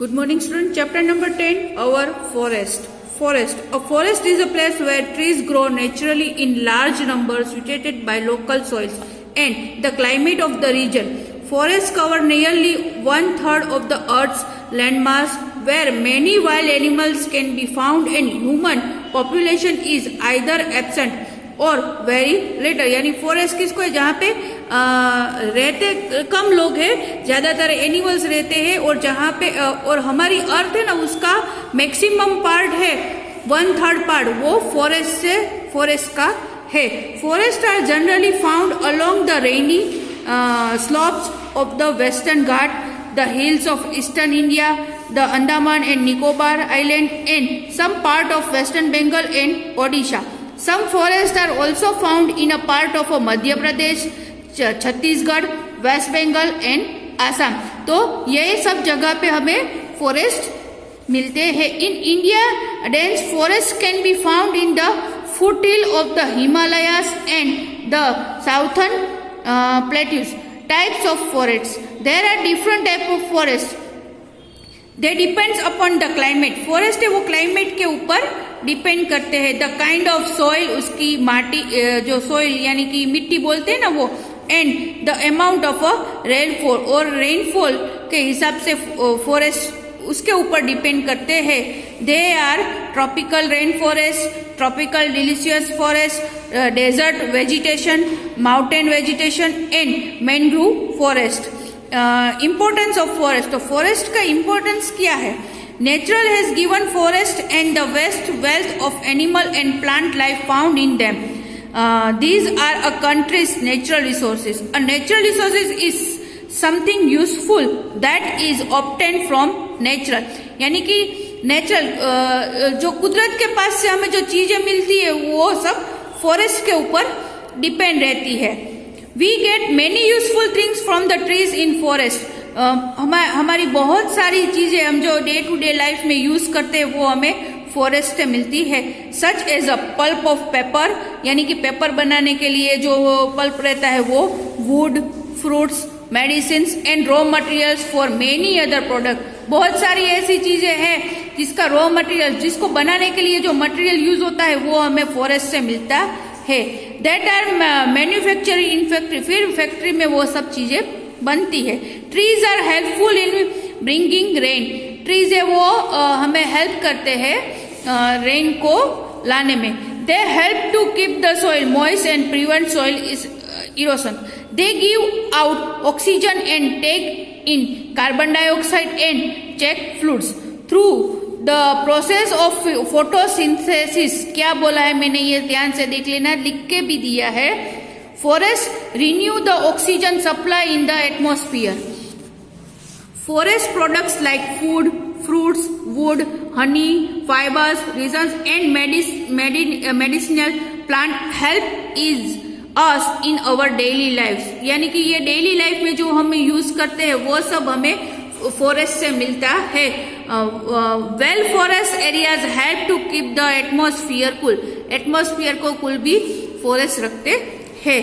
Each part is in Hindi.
Good morning, student. Chapter number 10, our forest. Forest. A forest is a place where trees grow naturally in large numbers situated by local soils and the climate of the region. Forests cover nearly 1/3 of the earth's landmass, where many wild animals can be found and human population is either absent और वेरी लेटर. यानी फॉरेस्ट किसको है? जहाँ पे रहते कम लोग हैं, ज्यादातर एनिमल्स रहते हैं, और जहाँ पे और हमारी अर्थ है ना, उसका मैक्सिमम पार्ट है 1/3 पार्ट वो फॉरेस्ट का है. Forest are generally found along the rainy slopes of the western Ghat, the hills of eastern India, the Andaman and Nicobar island and some part of western Bengal and Odisha. Some forests are also found in a part of Madhya Pradesh, Chhattisgarh, west Bengal and Assam. तो ये सब जगह पे हमें फॉरेस्ट मिलते हैं. In India dense forest can be found in the foothill of the Himalayas and the southern plateaus. Types of forest. There are different type of forest. They depends upon the climate. Forest है वो क्लाइमेट के ऊपर डिपेंड करते हैं. द काइंड ऑफ सॉइल, उसकी माटी, जो सॉइल यानी कि मिट्टी बोलते हैं ना वो, and the amount of a rainfall, और रेनफॉल के हिसाब से फॉरेस्ट उसके ऊपर डिपेंड करते हैं. They are tropical rain forest, tropical delicious forest, desert vegetation, mountain vegetation and mangrove forest. Importance of forest. तो फॉरेस्ट का इम्पोर्टेंस क्या है? Nature has given forest and the vast wealth of animal and plant life found in them. These are a country's natural resources. A natural resources is something useful that is obtained from nature. यानी कि नेचुरल जो कुदरत के पास से हमें जो चीजें मिलती है वो सब फॉरेस्ट के ऊपर डिपेंड रहती है. We get many useful things from the trees in forest. हमारी बहुत सारी चीजें हम जो डे टू डे लाइफ में यूज करते हैं वो हमें फॉरेस्ट से मिलती है. Such as a pulp of paper, यानी कि पेपर बनाने के लिए जो पल्प रहता है वो, would, fruits, medicine and raw materials for many other product. बहुत सारी ऐसी चीजें हैं जिसका रॉ मटेरियल, जिसको बनाने के लिए जो मटेरियल यूज होता है वो हमें फॉरेस्ट से मिलता है. That are manufacturing in factory. फिर फैक्ट्री में वो सब चीजें बनती है. Trees are helpful in bringing rain. Trees है वो हमें हेल्प करते हैं रेन को लाने में. They help to keep the soil moist and prevent soil erosion. They give out oxygen and take in carbon dioxide and check fluids through the process of photosynthesis. क्या बोला है मैंने, ये ध्यान से देख लेना, लिख के भी दिया है. Forests renew the oxygen supply in the atmosphere. Forest products like food, fruits, wood, honey, fibers, resins and medicinal plant help us in our daily lives. यानी कि ये डेली लाइफ में जो हम यूज करते हैं वो सब हमें फॉरेस्ट से मिलता है. Well forest areas help to keep the atmosphere cool. Atmosphere को कूल भी फॉरेस्ट रखते है.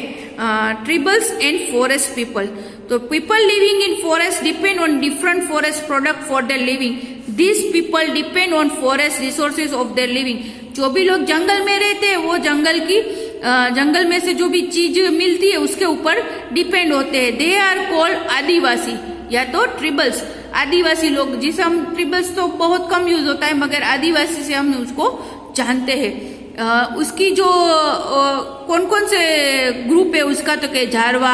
Tribals and forest people. तो people living in forest depend on different forest product for their living. This people depend on forest resources of their living. जो भी लोग जंगल में रहते हैं वो जंगल में से जो भी चीज मिलती है उसके ऊपर डिपेंड होते हैं. दे आर कॉल्ड आदिवासी या तो ट्रिबल्स. आदिवासी लोग, जिसे हम ट्रिबल्स तो बहुत कम यूज होता है मगर आदिवासी से हम उसको जानते हैं. उसकी जो कौन कौन से ग्रुप है उसका, तो के Jarawa,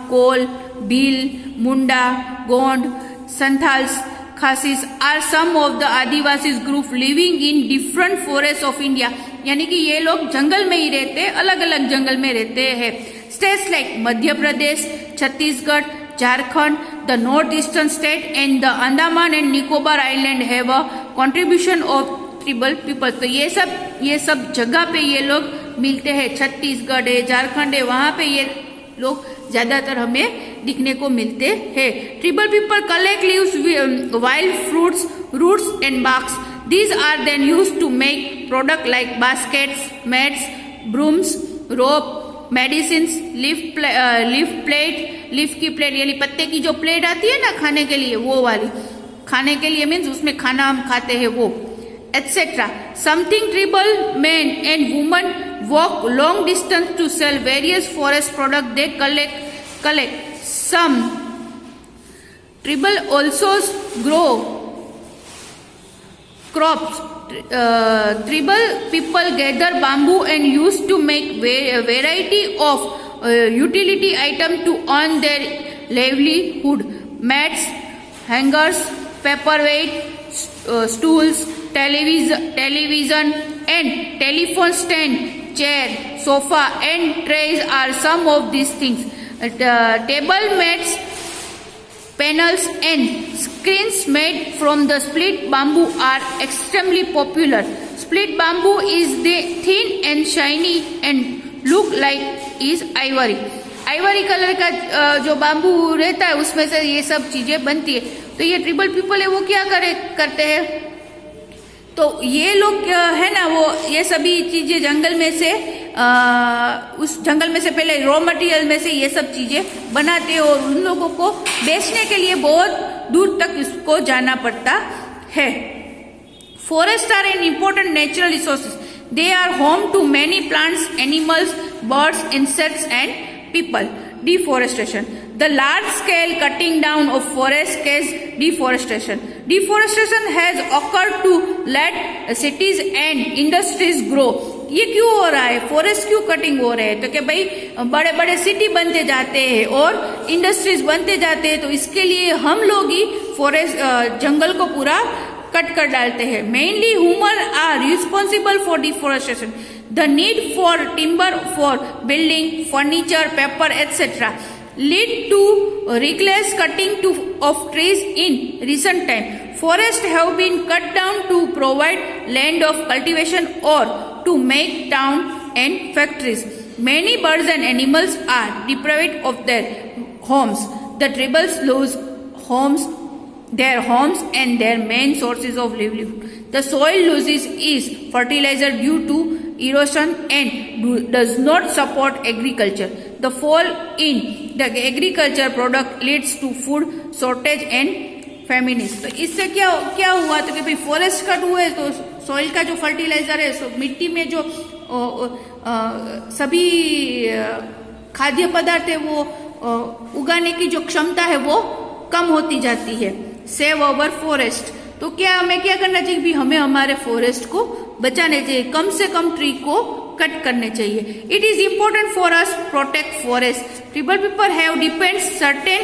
Kol, Bhil, Munda, Gond, Santhals, Khasis are some of the adivasi group living in different forest of India. यानी कि ये लोग जंगल में ही रहते हैं, अलग अलग जंगल में रहते हैं. States like Madhya Pradesh, Chhattisgarh, Jharkhand, the north eastern state and the Andaman and Nicobar island have a contribution of tribal people. तो ये सब जगह पे ये लोग मिलते हैं. छत्तीसगढ़ है, झारखंड है, वहां पे ये लोग ज्यादातर हमें दिखने को मिलते हैं. Tribal people collect leaves, wild fruits, roots and barks. These are then used to make product like baskets, mats, brooms, rope, medicine, leaf plate. Leaf की प्लेट यानी पत्ते की जो प्लेट आती है ना खाने के लिए वो वाली. खाने के लिए मीन्स उसमें खाना हम खाते हैं वो, etc. Something tribal men and women walk long distance to sell various forest products they collect. Some tribal also grow crops. Tribal people gather bamboo and used to make a variety of utility items to earn their livelihood. Mats, hangers, paperweight, stools, television and telephone stand, chair, sofa and trays are some of these things. Table mats, panels and screens made from the split bamboo are extremely popular. Split bamboo is thin and shiny and look like is ivory. Ivory colour का जो बाम्बू रहता है उसमें से ये सब चीजें बनती है। तो ये ट्रिबल पीपल है वो क्या करते हैं, तो ये लोग है ना वो ये सभी चीजें जंगल में से उस जंगल में से पहले रॉ मटेरियल में से ये सब चीजें बनाते हैं और उन लोगों को बेचने के लिए बहुत दूर तक इसको जाना पड़ता है। Forest are an important natural resources, they are home to many plants, animals, birds, insects and people. Deforestation. The large-scale cutting down of forests causes deforestation. Deforestation has occurred to let cities and industries grow. ये क्यों हो रहा है, फॉरेस्ट क्यों कटिंग हो रहे हैं, तो कि भाई बड़े बड़े सिटी बनते जाते हैं और इंडस्ट्रीज बनते जाते हैं, तो इसके लिए हम लोग ही फॉरेस्ट जंगल को पूरा कट कर डालते हैं। Mainly human are responsible for deforestation. The need for timber for building, furniture, paper, etc. lead to reckless cutting of trees in recent time. Forests have been cut down to provide land of cultivation or to make town and factories. Many birds and animals are deprived of their homes. The tribals lose their homes and their main sources of livelihood. The soil loses its fertilizer due to erosion and does not support agriculture. The fall in the agriculture product leads to food shortage and famine. तो इससे क्या हुआ, तो कि भाई फॉरेस्ट कट हुए तो सॉइल का जो फर्टिलाइजर है, मिट्टी में जो सभी खाद्य पदार्थ है वो उगाने की जो क्षमता है वो कम होती जाती है। सेव अवर फॉरेस्ट, तो क्या हमें क्या करना चाहिए भी, हमें हमारे फॉरेस्ट को बचाने चाहिए, कम से कम ट्री को कट करने चाहिए। It is important for us protect forest. Tribal people have depend certain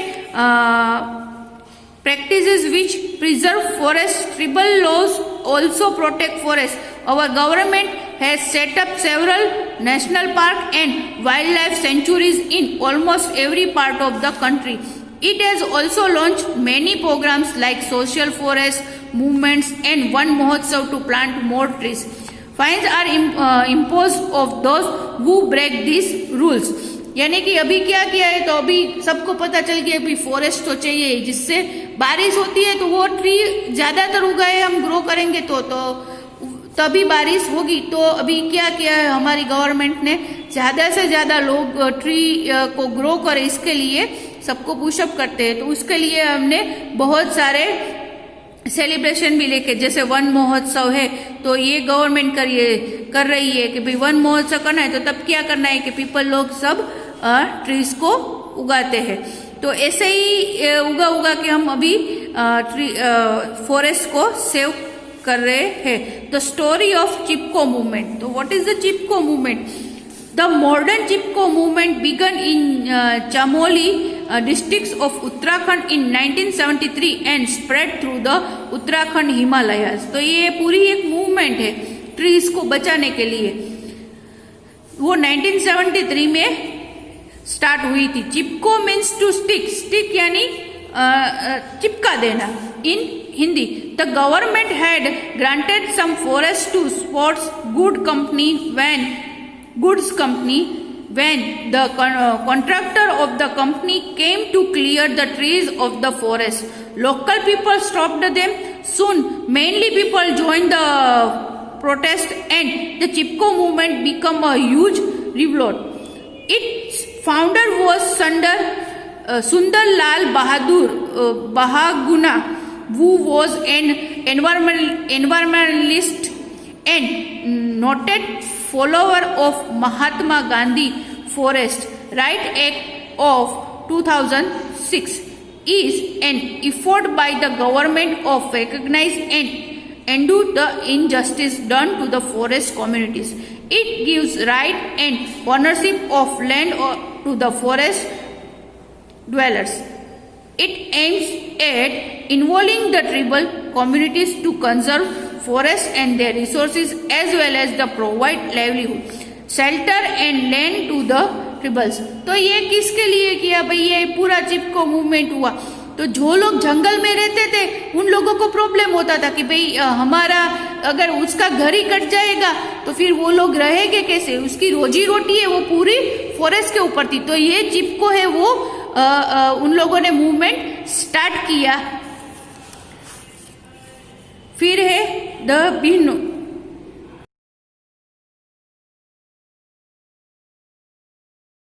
practices which preserve forest. Tribal laws also protect forest. Our government has set up several national park and wildlife sanctuaries in almost every part of the country. It has also launched many programs like social forest movements and One Mahotsav to plant more trees. Fines are imposed of those who break these rules. यानी कि अभी क्या किया है, तो अभी सबको पता चल गया अभी फॉरेस्ट तो चाहिए, जिससे बारिश होती है तो वो ट्री ज्यादातर उगाए, हम ग्रो करेंगे तो तभी बारिश होगी। तो अभी क्या किया है हमारी गवर्नमेंट ने, ज्यादा से ज्यादा लोग ट्री को ग्रो करे, इसके लिए सबको पुशअप करते हैं। तो उसके लिए हमने बहुत सारे सेलिब्रेशन भी लेके, जैसे वन महोत्सव है तो ये गवर्नमेंट कर रही है कि भाई वन महोत्सव करना है, तो तब क्या करना है कि पीपल लोग सब ट्रीज को उगाते हैं। तो ऐसे ही उगा के हम अभी फॉरेस्ट को सेव कर रहे हैं। The story of Chipko movement, तो what is the Chipko movement? The modern Chipko movement began in Chamoli districts of Uttarakhand in 1973 and spread through the Uttarakhand Himalayas. तो ये पूरी एक मूवमेंट है ट्रीज को बचाने के लिए, वो 1973 में स्टार्ट हुई थी। Chipko means to stick, stick यानी चिपका देना in Hindi. The government had granted some forest to sports goods company when the contractor of the company came to clear the trees of the forest. Local people stopped them. Soon, mainly people joined the protest and the Chipko movement became a huge revolt. Its founder was Sundar Lal Bahaguna. who was an environmentalist and noted follower of Mahatma Gandhi Forest Right Act of 2006, is an effort by the government of recognize and undo the injustice done to the forest communities. It gives right and ownership of land to the forest dwellers. It aims at involving the tribal communities to conserve forests and their resources as well as the provide livelihood, shelter and land to the ट्रिबल्स. तो ये किसके लिए किया भाई? ये पूरा चिपको मूवमेंट हुआ. तो जो लोग जंगल में रहते थे उन लोगों को प्रॉब्लम होता था कि भाई हमारा अगर उसका घर ही कट जाएगा तो फिर वो लोग रहेंगे कैसे? उसकी रोजी रोटी है वो पूरी फॉरेस्ट के ऊपर थी. तो ये चिपको है वो उन लोगों ने मूवमेंट स्टार्ट किया. फिर है द